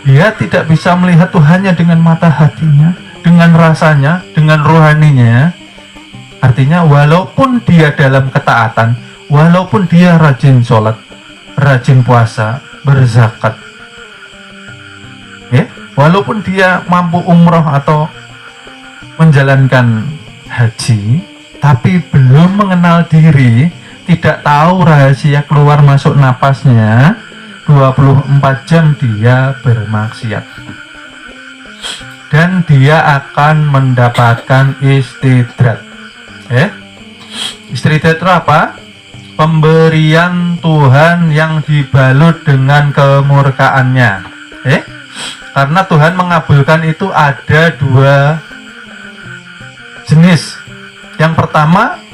Dia tidak bisa melihat Tuhannya dengan mata hatinya, dengan rasanya, dengan rohaninya. Artinya walaupun dia dalam ketaatan, walaupun dia rajin sholat, rajin puasa, berzakat, ya, walaupun dia mampu umroh atau menjalankan haji, tapi belum mengenal diri, tidak tahu rahasia keluar masuk napasnya, 24 jam dia bermaksiat. Dan dia akan mendapatkan istidrat. Istidrat itu apa? Pemberian Tuhan yang dibalut dengan kemurkaannya. Karena Tuhan mengabulkan itu ada dua jenis. Yang pertama,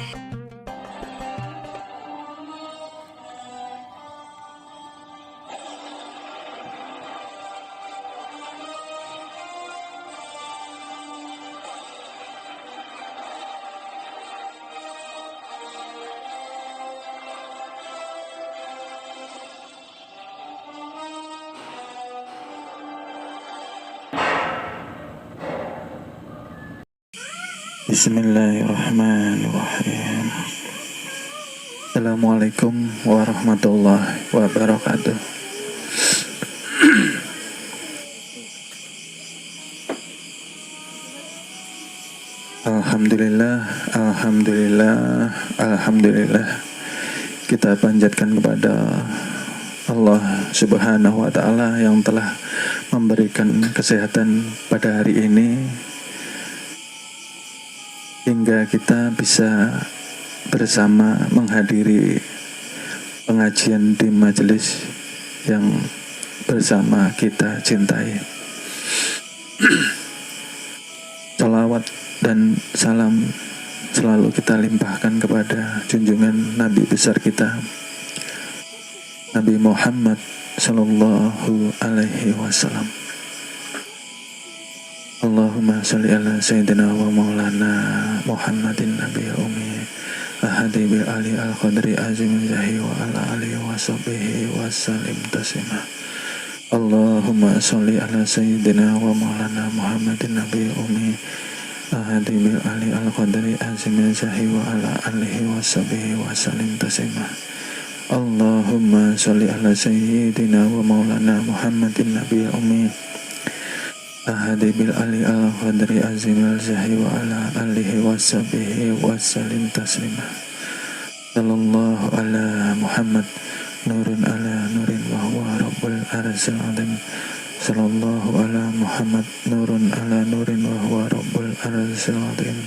Bismillahirrahmanirrahim. Assalamualaikum warahmatullahi wabarakatuh. Alhamdulillah, alhamdulillah, alhamdulillah. Kita panjatkan kepada Allah Subhanahu wa Ta'ala yang telah memberikan kesehatan pada hari ini, hingga kita bisa bersama menghadiri pengajian di majelis yang bersama kita cintai. Salawat dan salam selalu kita limpahkan kepada junjungan Nabi besar kita, Nabi Muhammad Sallallahu Alaihi Wasallam. Allahumma salli ala Sayyidina wa maulana Muhammadin Nabiil Ummi ahadi bil ali al qadri azim zahi wa ala alihi wa sahbihi wa sallim taslima. Allahumma salli ala Sayyidina wa maulana Muhammadin Nabiil Ummi ahadi bil ali al qadri azim zahi wa ala alihi wa sahbihi wa sallim taslima. Allahumma salli ala Sayyidina wa maulana Muhammadin Nabiil Ummi ahadi bil ali al qadri azim al zahi wa ala alihi wa sahbihi wa sallim taslima. Sallallahu ala Muhammad nurun ala nurin wa huwa rabbul arsil azim. Sallallahu ala Muhammad nurun ala nurin wa huwa rabbul arsil azim.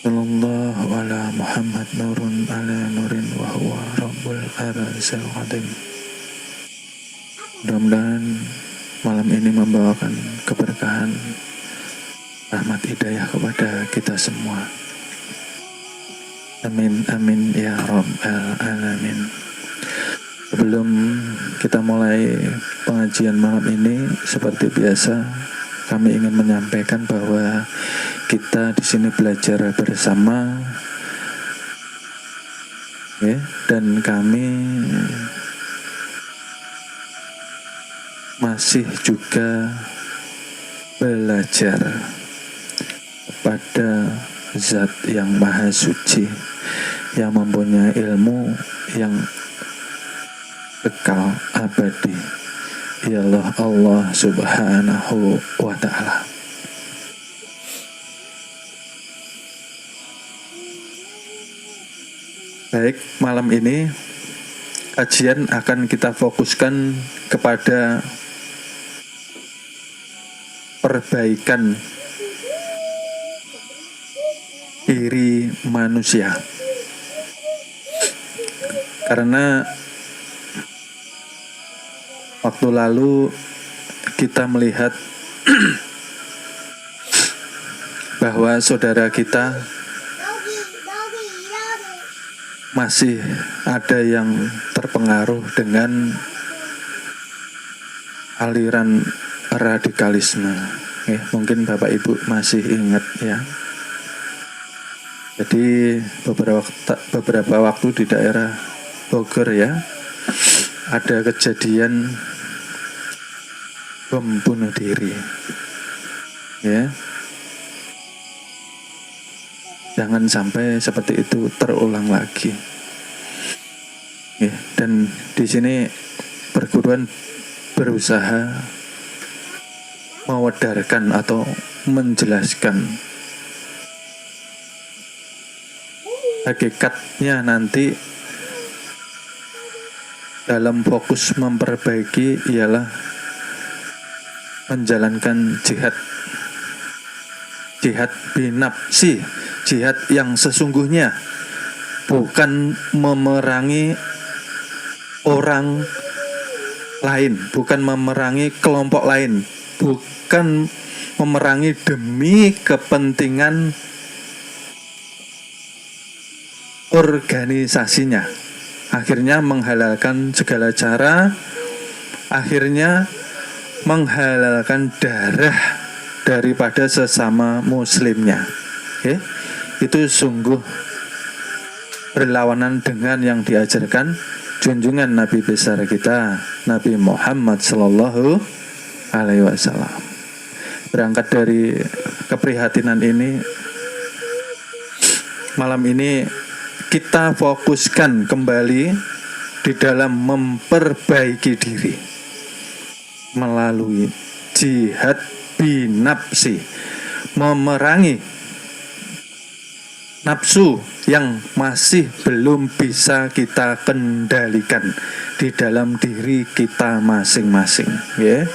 Sallallahu ala Muhammad nurun ala nurin wa huwa rabbul arsil azim. Mudah-mudahan malam ini membawakan keberkahan, rahmat hidayah kepada kita semua. Amin, amin, ya Rabbal Alamin. Sebelum kita mulai pengajian malam ini, seperti biasa, kami ingin menyampaikan bahwa kita di sini belajar bersama, dan kami masih juga belajar kepada Zat yang Maha Suci, yang mempunyai ilmu yang kekal abadi, ialah Allah Subhanahu wa Ta'ala. Baik, malam ini kajian akan kita fokuskan kepada perbaikan diri manusia, karena waktu lalu kita melihat bahwa saudara kita masih ada yang terpengaruh dengan aliran radikalisme. Mungkin Bapak Ibu masih ingat ya. Jadi beberapa waktu di daerah Bogor ya, ada kejadian bom bunuh diri. Ya. Jangan sampai seperti itu terulang lagi. Ya, dan di sini perguruan berusaha mewedarkan atau menjelaskan hakikatnya nanti dalam fokus memperbaiki ialah menjalankan jihad binafsi, jihad yang sesungguhnya, bukan memerangi orang lain, bukan memerangi kelompok lain, bukan memerangi demi kepentingan organisasinya. Akhirnya menghalalkan segala cara, akhirnya menghalalkan darah daripada sesama muslimnya. Okay? Itu sungguh berlawanan dengan yang diajarkan junjungan Nabi besar kita, Nabi Muhammad Sallallahu Alaihi Wasallam. Berangkat dari keprihatinan ini, malam ini kita fokuskan kembali di dalam memperbaiki diri melalui jihad binafsi, memerangi nafsu yang masih belum bisa kita kendalikan di dalam diri kita masing-masing, ya.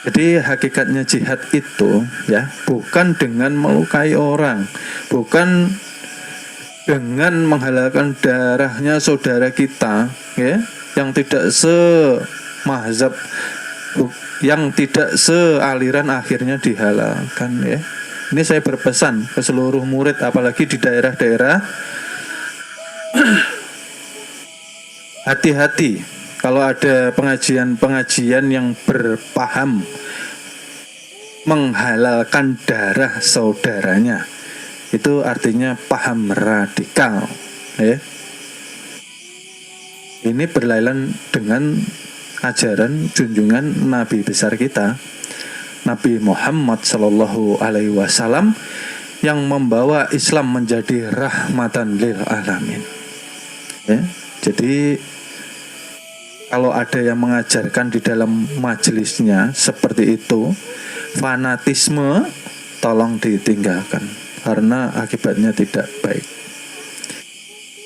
Jadi hakikatnya jihad itu, ya, bukan dengan melukai orang, bukan dengan menghalalkan darahnya saudara kita, ya, yang tidak semazhab, yang tidak sealiran, akhirnya dihalalkan, ya. Ini saya berpesan ke seluruh murid, apalagi di daerah-daerah, hati-hati kalau ada pengajian-pengajian yang berpaham menghalalkan darah saudaranya. Itu artinya paham radikal, ya. Ini berlainan dengan ajaran junjungan Nabi besar kita, Nabi Muhammad Sallallahu Alaihi Wasallam, yang membawa Islam menjadi rahmatan lil alamin. Ya, jadi kalau ada yang mengajarkan di dalam majelisnya seperti itu, fanatisme tolong ditinggalkan, karena akibatnya tidak baik.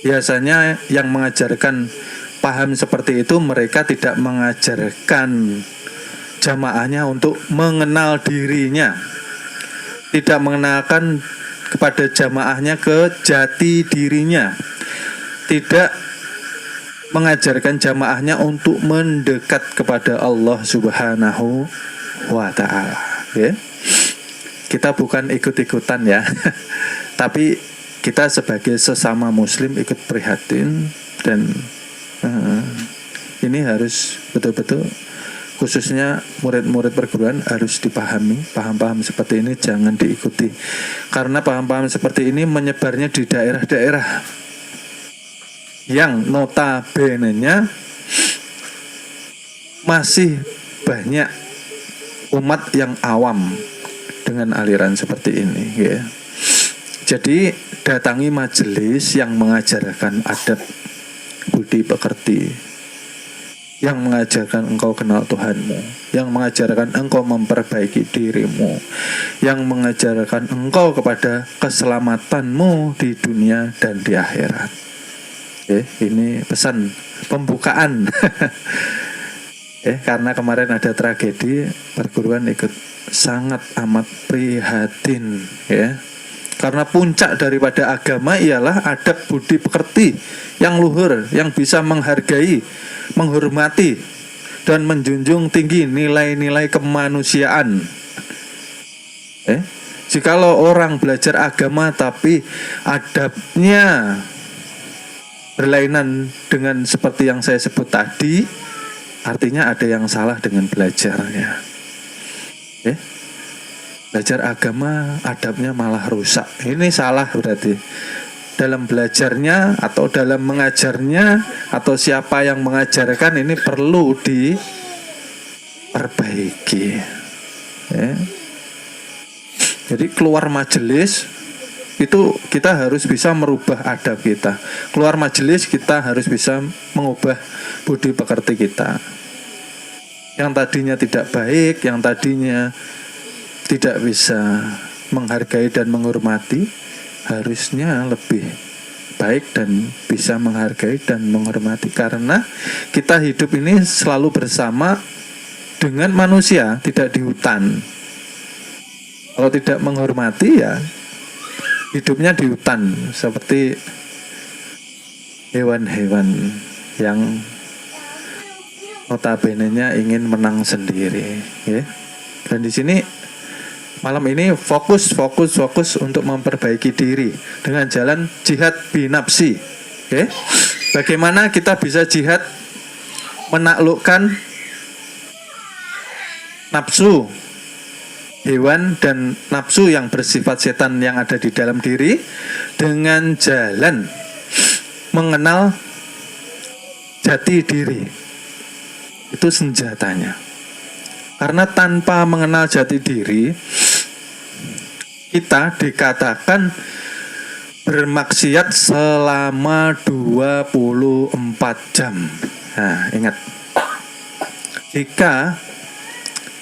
Biasanya yang mengajarkan paham seperti itu, mereka tidak mengajarkan jamaahnya untuk mengenal dirinya, tidak mengenalkan kepada jamaahnya ke jati dirinya, tidak mengajarkan jamaahnya untuk mendekat kepada Allah Subhanahu wa Ta'ala, ya. Kita bukan ikut-ikutan, ya, tapi kita sebagai sesama muslim ikut prihatin, dan ini harus betul-betul, khususnya murid-murid perguruan, harus dipahami. Paham-paham seperti ini jangan diikuti, karena paham-paham seperti ini menyebarnya di daerah-daerah yang notabene-nya masih banyak umat yang awam dengan aliran seperti ini, ya. Jadi datangi majelis yang mengajarkan adab budi pekerti, yang mengajarkan engkau kenal Tuhanmu, yang mengajarkan engkau memperbaiki dirimu, yang mengajarkan engkau kepada keselamatanmu di dunia dan di akhirat. Ini pesan pembukaan. Karena kemarin ada tragedi, perguruan ikut sangat amat prihatin, ya. Karena puncak daripada agama ialah adab budi pekerti yang luhur, yang bisa menghargai, menghormati, dan menjunjung tinggi nilai-nilai kemanusiaan. Jikalau orang belajar agama tapi adabnya berlainan dengan seperti yang saya sebut tadi, artinya ada yang salah dengan belajarnya. Belajar agama adabnya malah rusak, ini salah berarti. Dalam belajarnya atau dalam mengajarnya, atau siapa yang mengajarkan, ini perlu perbaiki. Ya. Jadi keluar majelis itu kita harus bisa merubah adab kita. Keluar majelis kita harus bisa mengubah budi pekerti kita. Yang tadinya tidak baik, yang tadinya tidak bisa menghargai dan menghormati, harusnya lebih baik dan bisa menghargai dan menghormati. Karena kita hidup ini selalu bersama dengan manusia, tidak di hutan. Kalau tidak menghormati ya hidupnya di hutan seperti hewan-hewan yang notabene-nya ingin menang sendiri, ya. Dan di sini malam ini fokus untuk memperbaiki diri dengan jalan jihad binafsi, ya. Bagaimana kita bisa jihad menaklukkan nafsu hewan dan nafsu yang bersifat setan yang ada di dalam diri dengan jalan mengenal jati diri. Itu senjatanya. Karena tanpa mengenal jati diri, kita dikatakan bermaksiat selama 24 jam. Nah, ingat. Jika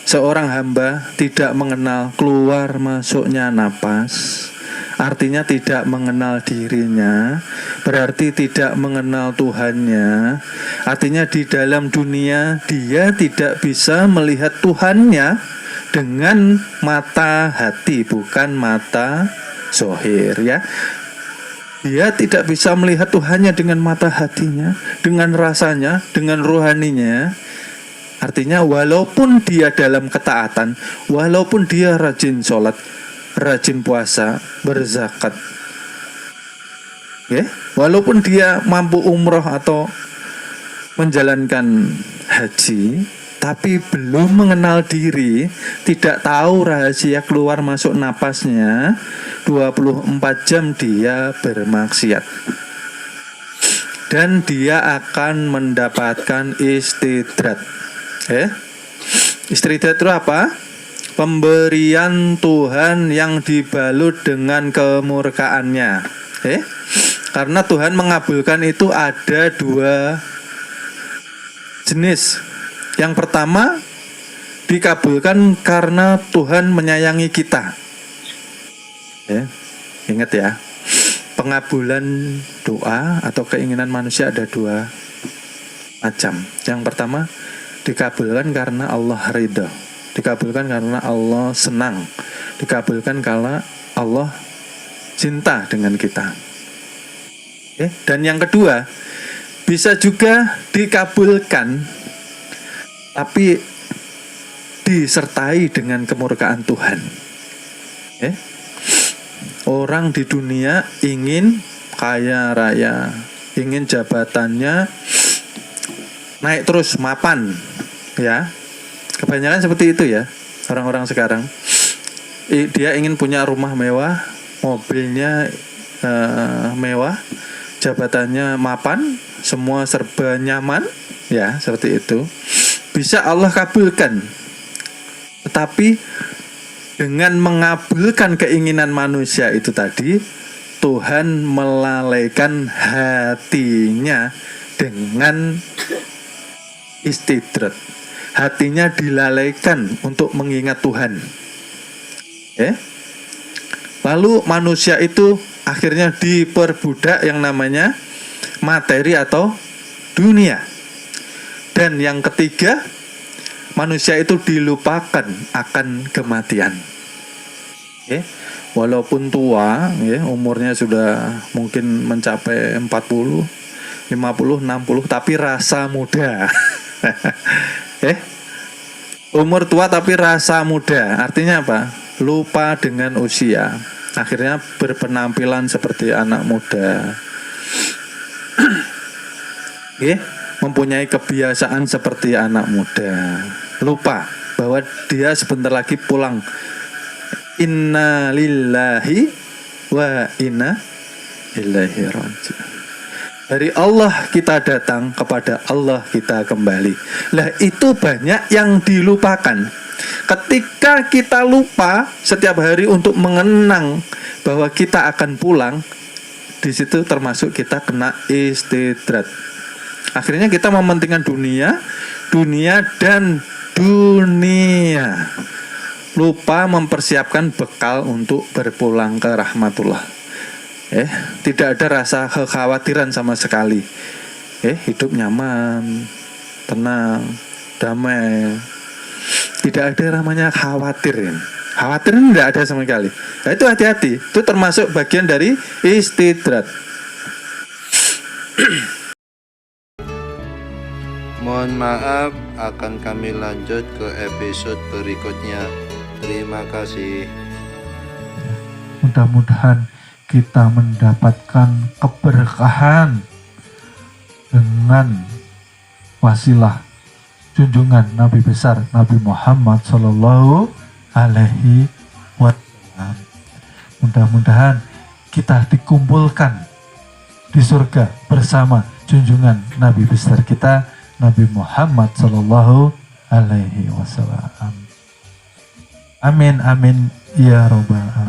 seorang hamba tidak mengenal keluar masuknya napas, artinya tidak mengenal dirinya, berarti tidak mengenal Tuhannya. Artinya di dalam dunia dia tidak bisa melihat Tuhannya dengan mata hati, bukan mata zohir, ya. Dia tidak bisa melihat Tuhannya dengan mata hatinya, dengan rasanya, dengan rohaninya. Artinya walaupun dia dalam ketaatan, walaupun dia rajin sholat, rajin puasa, berzakat, ya, walaupun dia mampu umroh atau menjalankan haji, tapi belum mengenal diri, tidak tahu rahasia keluar masuk napasnya, 24 jam dia bermaksiat. Dan dia akan mendapatkan istidrat. Istidrat itu apa? Pemberian Tuhan yang dibalut dengan kemurkaannya. Karena Tuhan mengabulkan itu ada 2 jenis. Yang pertama, dikabulkan karena Tuhan menyayangi kita. Ingat ya, pengabulan doa atau keinginan manusia ada 2 macam. Yang pertama, dikabulkan karena Allah ridha, dikabulkan karena Allah senang, dikabulkan karena Allah cinta dengan kita. Dan yang kedua, bisa juga dikabulkan tapi disertai dengan kemurkaan Tuhan. Orang di dunia ingin kaya raya, ingin jabatannya naik terus, mapan, ya. Kebanyakan seperti itu ya orang-orang sekarang. Dia ingin punya rumah mewah, mobilnya mewah, jabatannya mapan, semua serba nyaman, ya, seperti itu. Bisa Allah kabulkan. Tetapi dengan mengabulkan keinginan manusia itu tadi, Tuhan melalaikan hatinya dengan istidrat. Hatinya dilalaikan untuk mengingat Tuhan. Lalu manusia itu akhirnya diperbudak yang namanya materi atau dunia. Dan yang ketiga, manusia itu dilupakan akan kematian. Walaupun tua, umurnya sudah mungkin mencapai 40, 50, 60, tapi rasa muda. Umur tua tapi rasa muda. Artinya apa? Lupa dengan usia. Akhirnya berpenampilan seperti anak muda. Mempunyai kebiasaan seperti anak muda. Lupa bahwa dia sebentar lagi pulang. Inna lillahi wa inna ilaihi raji'un. Dari Allah kita datang, kepada Allah kita kembali. Lah itu banyak yang dilupakan. Ketika kita lupa setiap hari untuk mengenang bahwa kita akan pulang, di situ termasuk kita kena istidrat. Akhirnya kita mementingkan dunia dan dunia. Lupa mempersiapkan bekal untuk berpulang ke rahmatullah. Tidak ada rasa kekhawatiran sama sekali. Hidup nyaman, tenang, damai. Tidak ada namanya khawatir. Khawatir tidak ada sama sekali. Nah, itu hati-hati. Itu termasuk bagian dari istidrat. Mohon maaf, akan kami lanjut ke episode berikutnya. Terima kasih. Mudah-mudahan kita mendapatkan keberkahan dengan wasilah junjungan Nabi besar Nabi Muhammad Sallallahu Alaihi Wasallam. Mudah-mudahan kita dikumpulkan di surga bersama junjungan Nabi besar kita Nabi Muhammad Sallallahu Alaihi Wasallam. Amin amin ya robbal alamin.